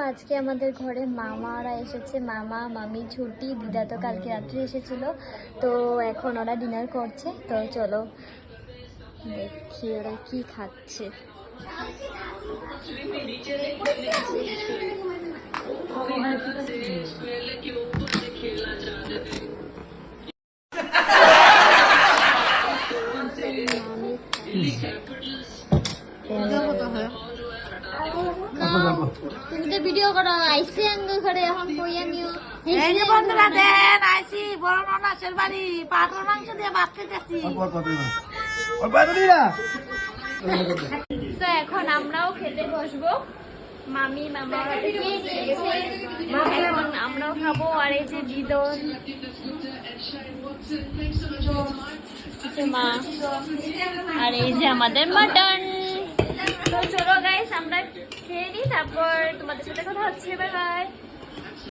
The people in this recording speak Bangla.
আজকে আমাদের ঘরে মামারা এসেছে, মামা মামি ছুটি, দিদা তো কালকে রাত্রে এসেছিল। তো এখন ওরা ডিনার করছে, তো চলো দেখি ওরা কি খাচ্ছে। তুমি তো ভিডিও করো আইসি আঙ্গ করে এখন কইয়া নিও। এই যে বন্ধুরা দেন আইসি বড় ননাসের বাড়ি পাঠার মাংস দিয়ে ভাত খেতেছি। তো এখন আমরাও খেতে বসবো, মামি মামা খেয়ে নিয়েছে, এখন আমরাও খাবো। আর এই যে বিদন মা, আর এই যে আমাদের মাটন। তো চলো গাইস আমরা খেয়ে নিই, তারপর তোমাদের সাথে কথা হচ্ছে। Bye bye.